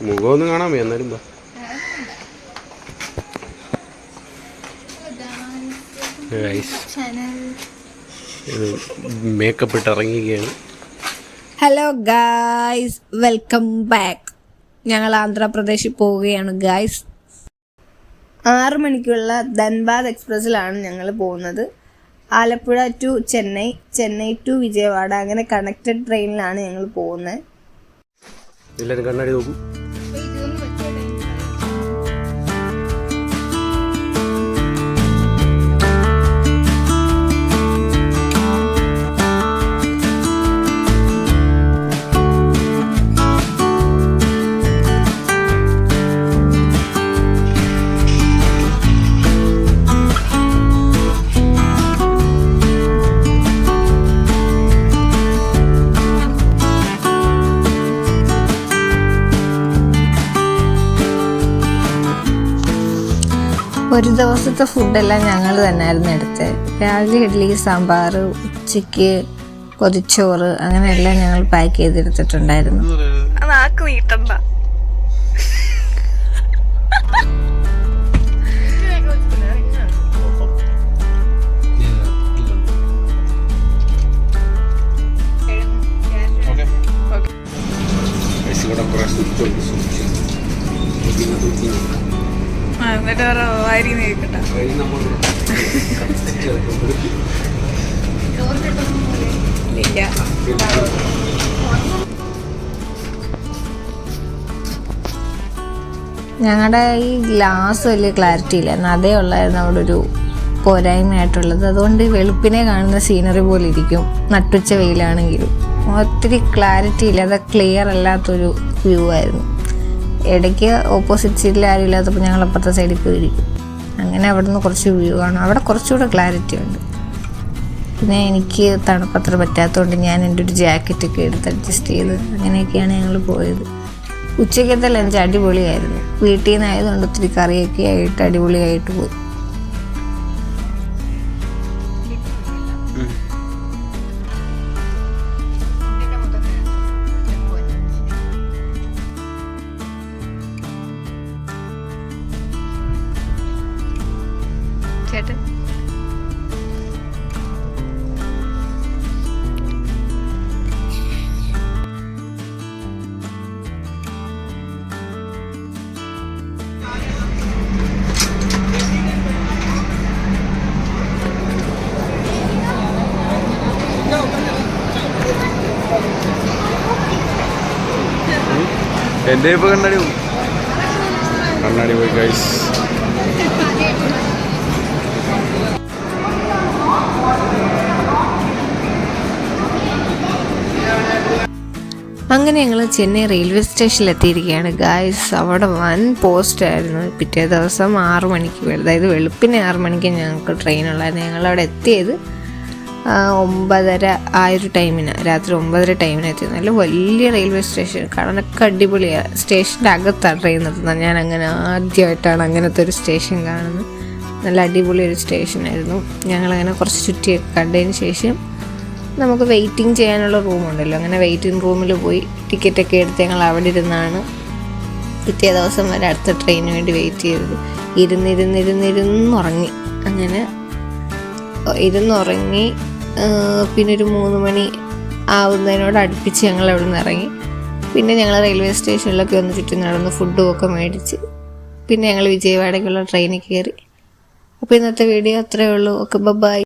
മുഖമൊന്നും കാണാൻ വയ്യ എന്നാലും മേക്കപ്പ് ഇട്ട് ഇറങ്ങിക്കുകയാണ്. Hello guys, welcome back. ഞങ്ങൾ ആന്ധ്രാപ്രദേശിൽ പോവുകയാണ് ഗായ്സ്. 6 മണിക്കുള്ള ധൻബാദ് എക്സ്പ്രസ്സിലാണ് ഞങ്ങൾ പോകുന്നത്. ആലപ്പുഴ ടു ചെന്നൈ, ചെന്നൈ ടു വിജയവാഡ, അങ്ങനെ കണക്റ്റഡ് ട്രെയിനിലാണ് ഞങ്ങൾ പോകുന്നത്. എല്ലാവരും കണ്ണാടി നോക്കും. ഒരു ദിവസത്തെ ഫുഡെല്ലാം ഞങ്ങൾ തന്നെയായിരുന്നു എടുത്തത്. രാവിലെ ഇഡ്ഡലി സാമ്പാർ, ഉച്ചയ്ക്ക് കൊതിച്ചോറ്, അങ്ങനെയെല്ലാം ഞങ്ങൾ പാക്ക് ചെയ്തെടുത്തിട്ടുണ്ടായിരുന്നു. എന്നിട്ട് വാരി നീക്കട്ടെ. ഞങ്ങളുടെ ഈ ഗ്ലാസ് വലിയ ക്ലാരിറ്റി ഇല്ലായിരുന്നു, അതേ ഉള്ളായിരുന്നു അവിടെ ഒരു പോരായ്മയായിട്ടുള്ളത്. അതുകൊണ്ട് വെളുപ്പിനെ കാണുന്ന സീനറി പോലെ ഇരിക്കും. നട്ടുച്ച വെയിലാണെങ്കിലും ഒത്തിരി ക്ലാരിറ്റി ഇല്ലാതെ ക്ലിയർ അല്ലാത്തൊരു വ്യൂ ആയിരുന്നു. ഇടയ്ക്ക് ഓപ്പോസിറ്റ് സൈഡിൽ ആരും ഇല്ലാത്തപ്പോൾ ഞങ്ങൾ അപ്പുറത്തെ സൈഡിൽ പോയിരിക്കും. അങ്ങനെ അവിടെ നിന്ന് കുറച്ച് വ്യൂ കാണും. അവിടെ കുറച്ചുകൂടെ ക്ലാരിറ്റി ഉണ്ട്. പിന്നെ എനിക്ക് തണുപ്പത്ര പറ്റാത്തതുകൊണ്ട് ഞാൻ എൻ്റെ ഒരു ജാക്കറ്റൊക്കെ എടുത്ത് അഡ്ജസ്റ്റ് ചെയ്ത് അങ്ങനെയൊക്കെയാണ് ഞങ്ങൾ പോയത്. ഉച്ചയ്ക്കത്തെ ലഞ്ച് അടിപൊളിയായിരുന്നു. വീട്ടിൽ നിന്നായതുകൊണ്ട് ഒത്തിരി കറിയൊക്കെ ആയിട്ട് അടിപൊളിയായിട്ട് പോയി. ചേട്ടൻ എൻ്റെ ഇപ്പോൾ കണ്ണാടി പോയി ഗൈസ്. അങ്ങനെ ഞങ്ങൾ ചെന്നൈ റെയിൽവേ സ്റ്റേഷനിൽ എത്തിയിരിക്കുകയാണ് ഗായ്സ്. അവിടെ വൻ പോസ്റ്റായിരുന്നു. പിറ്റേ ദിവസം 6 മണിക്ക്, അതായത് വെളുപ്പിന് 6 മണിക്ക് ഞങ്ങൾക്ക് ട്രെയിനുള്ളായിരുന്നു. ഞങ്ങളവിടെ എത്തിയത് 9:30 ആ ഒരു ടൈമിന്, രാത്രി 9:30 ടൈമിന് എത്തിയത്. നല്ല വലിയ റെയിൽവേ സ്റ്റേഷൻ, കാണാനൊക്കെ അടിപൊളിയാണ്. സ്റ്റേഷൻ്റെ അകത്താണ് ട്രെയിൻ നിർത്തുന്നത്. ഞാൻ അങ്ങനെ ആദ്യമായിട്ടാണ് അങ്ങനത്തെ ഒരു സ്റ്റേഷൻ കാണുന്നത്. നല്ല അടിപൊളി ഒരു സ്റ്റേഷനായിരുന്നു. ഞങ്ങളങ്ങനെ കുറച്ച് ചുറ്റിയൊക്കെ കണ്ടതിന് ശേഷം നമുക്ക് വെയിറ്റിംഗ് ചെയ്യാനുള്ള റൂമുണ്ടല്ലോ, അങ്ങനെ വെയിറ്റിംഗ് റൂമിൽ പോയി ടിക്കറ്റൊക്കെ എടുത്ത് ഞങ്ങൾ അവിടെ ഇരുന്നാണ് പിറ്റേ ദിവസം വരെ അടുത്ത ട്രെയിനിന് വേണ്ടി വെയിറ്റ് ചെയ്തത്. ഇരുന്നുറങ്ങി. അങ്ങനെ ഇരുന്നുറങ്ങി. പിന്നെ ഒരു 3 മണി ആവുന്നതിനോട് അടുപ്പിച്ച് ഞങ്ങൾ അവിടെ നിന്ന് ഇറങ്ങി. പിന്നെ ഞങ്ങൾ റെയിൽവേ സ്റ്റേഷനിലൊക്കെ ഒന്ന് ചുറ്റും നടന്ന് ഫുഡും ഒക്കെ മേടിച്ച് പിന്നെ ഞങ്ങൾ വിജയവാഡയ്ക്കുള്ള ട്രെയിനിൽ കയറി. അപ്പോൾ ഇന്നത്തെ വീഡിയോ അത്രയേ ഉള്ളൂ. Okay, by.